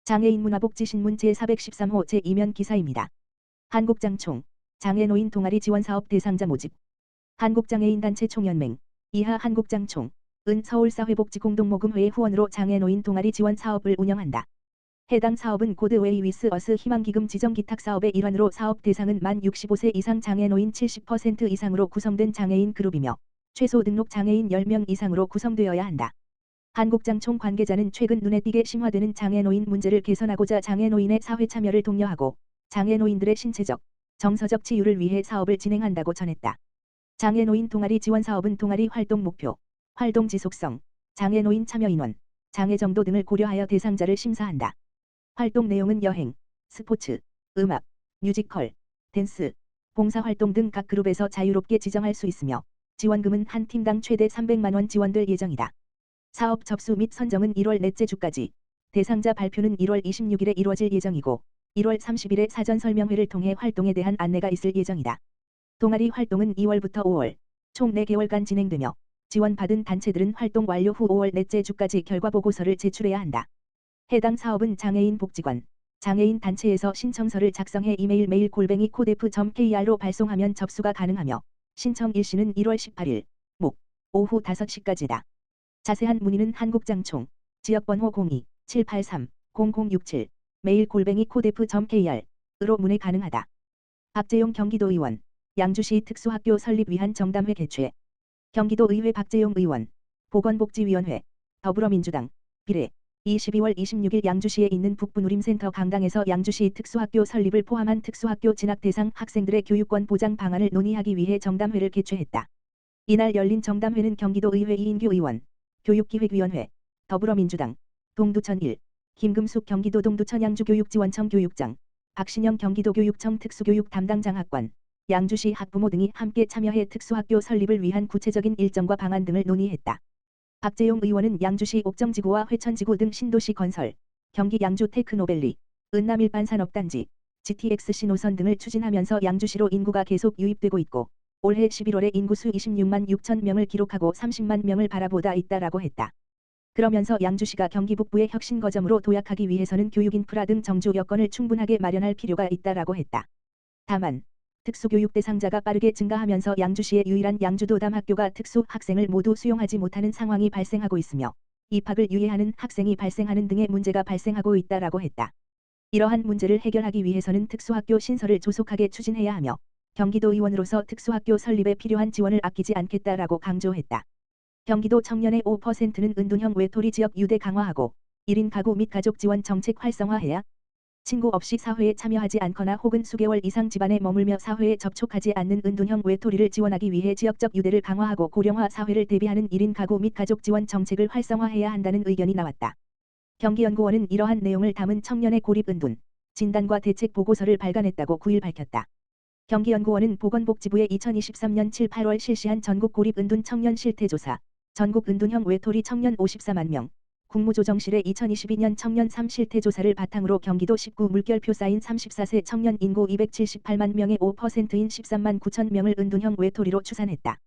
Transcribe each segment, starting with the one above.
장애인 문화복지신문 제413호 제2면 기사입니다. 한국장총, 장애노인 동아리 지원사업 대상자 모집. 한국장애인단체 총연맹, 이하 한국장총, 은 서울사회복지공동모금회의 후원으로 장애노인 동아리 지원 사업을 운영한다. 해당 사업은 고드웨이 위스 어스 희망기금 지정 기탁 사업의 일환으로 사업 대상은 만 65세 이상 장애노인 70% 이상으로 구성된 장애인 그룹이며 최소 등록 장애인 10명 이상으로 구성되어야 한다. 한국장총 관계자는 최근 눈에 띄게 심화되는 장애노인 문제를 개선하고자 장애노인의 사회 참여를 독려하고 장애노인들의 신체적, 정서적 치유를 위해 사업을 진행한다고 전했다. 장애노인 동아리 지원 사업은 동아리 활동 목표, 활동 지속성, 장애노인 참여 인원, 장애 정도 등을 고려하여 대상자를 심사한다. 활동 내용은 여행, 스포츠, 음악, 뮤지컬, 댄스, 봉사활동 등 각 그룹에서 자유롭게 지정할 수 있으며 지원금은 한 팀당 최대 300만 원 지원될 예정이다. 사업 접수 및 선정은 1월 넷째 주까지, 대상자 발표는 1월 26일에 이루어질 예정이고 1월 30일에 사전 설명회를 통해 활동에 대한 안내가 있을 예정이다. 동아리 활동은 2월부터 5월, 총 4개월간 진행되며 지원받은 단체들은 활동 완료 후 5월 넷째 주까지 결과 보고서를 제출해야 한다. 해당 사업은 장애인 복지관, 장애인 단체에서 신청서를 작성해 이메일 mail@codef.kr로 발송하면 접수가 가능하며 신청 일시는 1월 18일, 목, 오후 5시까지다. 자세한 문의는 한국장총, 지역번호 02-783-0067, mail@codef.kr으로 문의 가능하다. 박재용 경기도의원, 양주시 특수학교 설립 위한 정담회 개최. 경기도의회 박재용 의원, 보건복지위원회, 더불어민주당, 비례, 12월 26일 양주시에 있는 북부누림센터 강당에서 양주시 특수학교 설립을 포함한 특수학교 진학 대상 학생들의 교육권 보장 방안을 논의하기 위해 정담회를 개최했다. 이날 열린 정담회는 경기도의회 이인규 의원, 교육기획위원회, 더불어민주당, 동두천 1, 김금숙 경기도 동두천 양주교육지원청 교육장, 박신영 경기도교육청 특수교육 담당 장학관, 양주시 학부모 등이 함께 참여해 특수학교 설립을 위한 구체적인 일정과 방안 등을 논의했다. 박재용 의원은 양주시 옥정지구와 회천지구 등 신도시 건설, 경기 양주 테크노밸리, 은남일반산업단지, GTX-C 노선 등을 추진하면서 양주시로 인구가 계속 유입되고 있고 올해 11월에 인구수 26만 6천 명을 기록하고 30만 명을 바라보다 있다라고 했다. 그러면서 양주시가 경기 북부의 혁신 거점으로 도약하기 위해서는 교육 인프라 등 정주 여건을 충분하게 마련할 필요가 있다라고 했다. 다만 특수교육 대상자가 빠르게 증가하면서 양주시의 유일한 양주도담학교가 특수 학생을 모두 수용하지 못하는 상황이 발생하고 있으며 입학을 유예하는 학생이 발생하는 등의 문제가 발생하고 있다라고 했다. 이러한 문제를 해결하기 위해서는 특수학교 신설을 조속하게 추진해야 하며 경기도의원으로서 특수학교 설립에 필요한 지원을 아끼지 않겠다라고 강조했다. 경기도 청년의 5%는 은둔형 외톨이 지역 유대 강화하고 1인 가구 및 가족 지원 정책 활성화해야 친구 없이 사회에 참여하지 않거나 혹은 수개월 이상 집안에 머물며 사회에 접촉하지 않는 은둔형 외톨이를 지원하기 위해 지역적 유대를 강화하고 고령화 사회를 대비하는 1인 가구 및 가족 지원 정책을 활성화해야 한다는 의견이 나왔다. 경기연구원은 이러한 내용을 담은 청년의 고립 은둔, 진단과 대책 보고서를 발간했다고 9일 밝혔다. 경기연구원은 보건복지부에 2023년 7-8월 실시한 전국 고립 은둔 청년 실태조사, 전국 은둔형 외톨이 청년 54만 명, 국무조정실의 2022년 청년 3실태조사를 바탕으로 경기도 19 물결표 쌓인 34세 청년 인구 278만 명의 5%인 13만 9천 명을 은둔형 외톨이로 추산했다.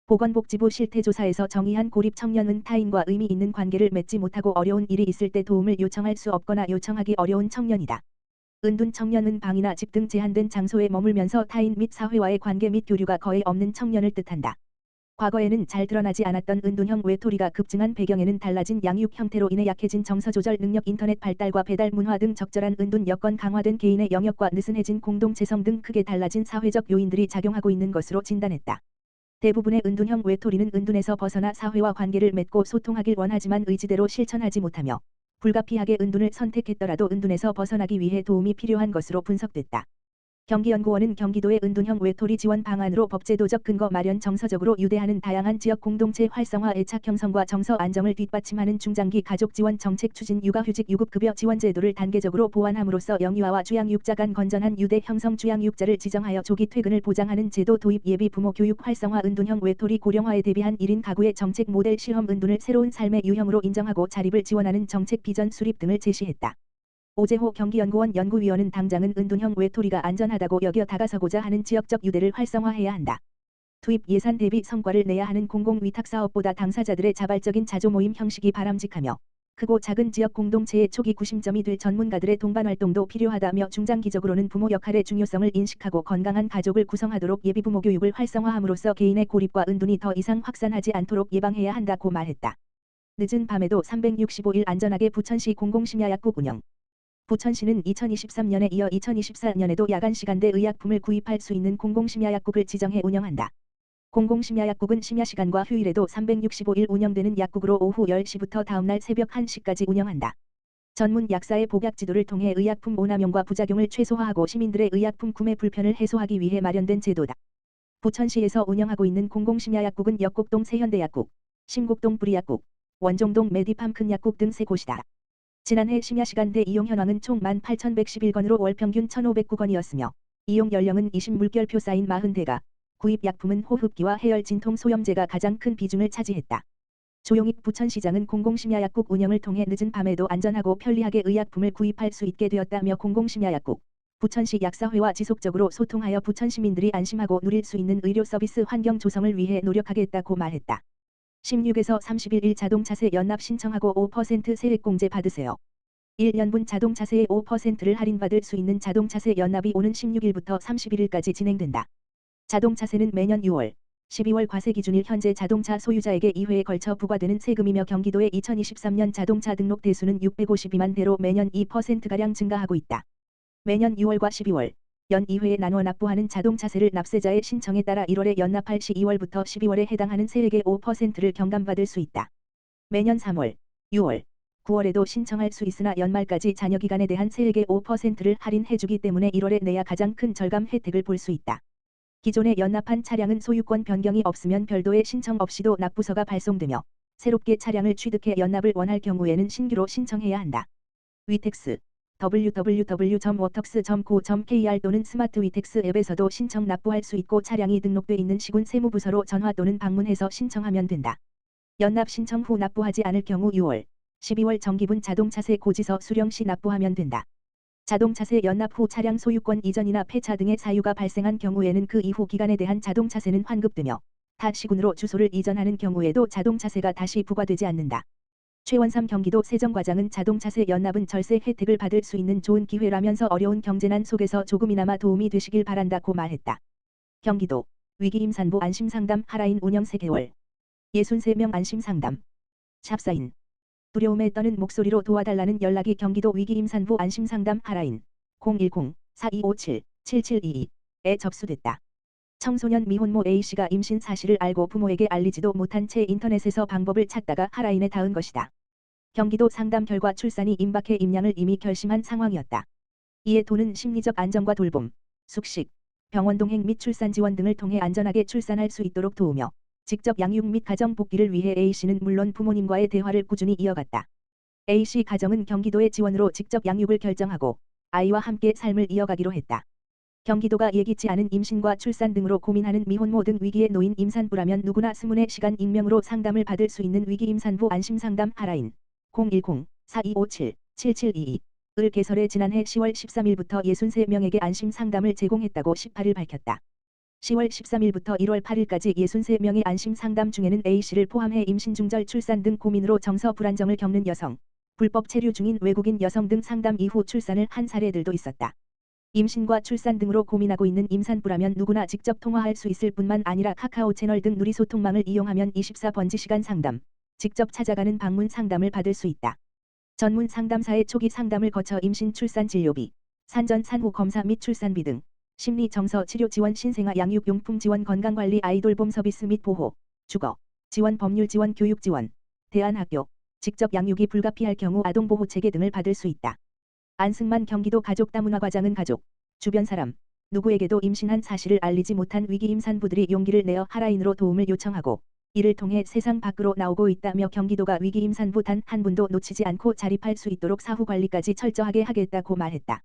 보건복지부 실태조사에서 정의한 고립 청년은 타인과 의미 있는 관계를 맺지 못하고 어려운 일이 있을 때 도움을 요청할 수 없거나 요청하기 어려운 청년이다. 은둔 청년은 방이나 집 등 제한된 장소에 머물면서 타인 및 사회와의 관계 및 교류가 거의 없는 청년을 뜻한다. 과거에는 잘 드러나지 않았던 은둔형 외톨이가 급증한 배경에는 달라진 양육 형태로 인해 약해진 정서 조절 능력, 인터넷 발달과 배달 문화 등 적절한 은둔 여건, 강화된 개인의 영역과 느슨해진 공동체성 등 크게 달라진 사회적 요인들이 작용하고 있는 것으로 진단했다. 대부분의 은둔형 외톨이는 은둔에서 벗어나 사회와 관계를 맺고 소통하길 원하지만 의지대로 실천하지 못하며 불가피하게 은둔을 선택했더라도 은둔에서 벗어나기 위해 도움이 필요한 것으로 분석됐다. 경기연구원은 경기도의 은둔형 외톨이 지원 방안으로 법제도적 근거 마련, 정서적으로 유대하는 다양한 지역 공동체 활성화, 애착 형성과 정서 안정을 뒷받침하는 중장기 가족 지원 정책 추진, 육아휴직 유급급여 지원 제도를 단계적으로 보완함으로써 영유아와 주양육자 간 건전한 유대 형성, 주양육자를 지정하여 조기 퇴근을 보장하는 제도 도입, 예비 부모 교육 활성화, 은둔형 외톨이 고령화에 대비한 1인 가구의 정책 모델 실험, 은둔을 새로운 삶의 유형으로 인정하고 자립을 지원하는 정책 비전 수립 등을 제시했다. 오재호 경기연구원 연구위원은 당장은 은둔형 외톨이가 안전하다고 여겨 다가서고자 하는 지역적 유대를 활성화해야 한다. 투입 예산 대비 성과를 내야 하는 공공위탁사업보다 당사자들의 자발적인 자조모임 형식이 바람직하며 크고 작은 지역 공동체의 초기 구심점이 될 전문가들의 동반 활동도 필요하다며 중장기적으로는 부모 역할의 중요성을 인식하고 건강한 가족을 구성하도록 예비부모 교육을 활성화함으로써 개인의 고립과 은둔이 더 이상 확산하지 않도록 예방해야 한다고 말했다. 늦은 밤에도 365일 안전하게 부천시 공공심야약국 운영. 부천시는 2023년에 이어 2024년에도 야간 시간대 의약품을 구입할 수 있는 공공심야약국을 지정해 운영한다. 공공심야약국은 심야시간과 휴일에도 365일 운영되는 약국으로 오후 10시부터 다음날 새벽 1시까지 운영한다. 전문 약사의 복약 지도를 통해 의약품 오남용과 부작용을 최소화하고 시민들의 의약품 구매 불편을 해소하기 위해 마련된 제도다. 부천시에서 운영하고 있는 공공심야약국은 역곡동 세현대약국, 심곡동 뿌리약국, 원종동 메디팜 큰약국 등 3곳이다. 지난해 심야시간대 이용 현황은 총 18,111건으로 월 평균 1,509건이었으며 이용 연령은 20 물결표 쌓인 40대가, 구입 약품은 호흡기와 해열 진통 소염제가 가장 큰 비중을 차지했다. 조용익 부천시장은 공공심야약국 운영을 통해 늦은 밤에도 안전하고 편리하게 의약품을 구입할 수 있게 되었다며 공공심야약국, 부천시 약사회와 지속적으로 소통하여 부천 시민들이 안심하고 누릴 수 있는 의료 서비스 환경 조성을 위해 노력하겠다고 말했다. 16에서 30일 자동차세 연납 신청하고 5% 세액공제 받으세요. 1년분 자동차세의 5%를 할인받을 수 있는 자동차세 연납이 오는 16일부터 31일까지 진행된다. 자동차세는 매년 6월, 12월 과세 기준일 현재 자동차 소유자에게 2회에 걸쳐 부과되는 세금이며 경기도의 2023년 자동차 등록 대수는 652만 대로 매년 2%가량 증가하고 있다. 매년 6월과 12월, 연 2회에 나누어 납부하는 자동차세를 납세자의 신청에 따라 1월에 연납할 시 2월부터 12월에 해당하는 세액의 5%를 경감받을 수 있다. 매년 3월, 6월, 9월에도 신청할 수 있으나 연말까지 잔여기간에 대한 세액의 5%를 할인해주기 때문에 1월에 내야 가장 큰 절감 혜택을 볼 수 있다. 기존에 연납한 차량은 소유권 변경이 없으면 별도의 신청 없이도 납부서가 발송되며 새롭게 차량을 취득해 연납을 원할 경우에는 신규로 신청해야 한다. 위텍스 www.워턱스.co.kr 또는 스마트 위텍스 앱에서도 신청 납부할 수 있고 차량이 등록돼 있는 시군 세무부서로 전화 또는 방문해서 신청하면 된다. 연납 신청 후 납부하지 않을 경우 6월, 12월 정기분 자동차세 고지서 수령 시 납부하면 된다. 자동차세 연납 후 차량 소유권 이전이나 폐차 등의 사유가 발생한 경우에는 그 이후 기간에 대한 자동차세는 환급되며 타 시군으로 주소를 이전하는 경우에도 자동차세가 다시 부과되지 않는다. 최원삼 경기도 세정과장은 자동차세 연납은 절세 혜택을 받을 수 있는 좋은 기회라면서 어려운 경제난 속에서 조금이나마 도움이 되시길 바란다고 말했다. 경기도 위기임산부 안심상담 하라인 운영 3개월 63명 안심상담 샵사인 두려움에 떠는 목소리로 도와달라는 연락이 경기도 위기임산부 안심상담 하라인 010-4257-7722에 접수됐다. 청소년 미혼모 A씨가 임신 사실을 알고 부모에게 알리지도 못한 채 인터넷에서 방법을 찾다가 하라인에 닿은 것이다. 경기도 상담 결과 출산이 임박해 임양을 이미 결심한 상황이었다. 이에 도는 심리적 안정과 돌봄, 숙식, 병원 동행 및 출산 지원 등을 통해 안전하게 출산할 수 있도록 도우며 직접 양육 및 가정 복귀를 위해 A씨는 물론 부모님과의 대화를 꾸준히 이어갔다. A씨 가정은 경기도의 지원으로 직접 양육을 결정하고 아이와 함께 삶을 이어가기로 했다. 경기도가 예기치 않은 임신과 출산 등으로 고민하는 미혼모 등 위기에 놓인 임산부라면 누구나 20의 시간 익명으로 상담을 받을 수 있는 위기임산부 안심상담 하라인 010-4257-7722을 개설해 지난해 10월 13일부터 63명에게 안심상담을 제공했다고 18일 밝혔다. 10월 13일부터 1월 8일까지 63명의 안심상담 중에는 A씨를 포함해 임신 중절 출산 등 고민으로 정서 불안정을 겪는 여성, 불법 체류 중인 외국인 여성 등 상담 이후 출산을 한 사례들도 있었다. 임신과 출산 등으로 고민하고 있는 임산부라면 누구나 직접 통화할 수 있을 뿐만 아니라 카카오 채널 등 누리 소통망을 이용하면 24번지시간 상담, 직접 찾아가는 방문 상담을 받을 수 있다. 전문 상담사의 초기 상담을 거쳐 임신 출산 진료비, 산전 산후 검사 및 출산비 등 심리 정서 치료 지원 신생아 양육용품 지원 건강관리 아이돌봄 서비스 및 보호, 주거, 지원 법률 지원 교육 지원, 대안학교, 직접 양육이 불가피할 경우 아동보호체계 등을 받을 수 있다. 안승만 경기도 가족다문화과장은 가족, 주변 사람, 누구에게도 임신한 사실을 알리지 못한 위기 임산부들이 용기를 내어 하라인으로 도움을 요청하고 이를 통해 세상 밖으로 나오고 있다며 경기도가 위기 임산부 단 한 분도 놓치지 않고 자립할 수 있도록 사후 관리까지 철저하게 하겠다고 말했다.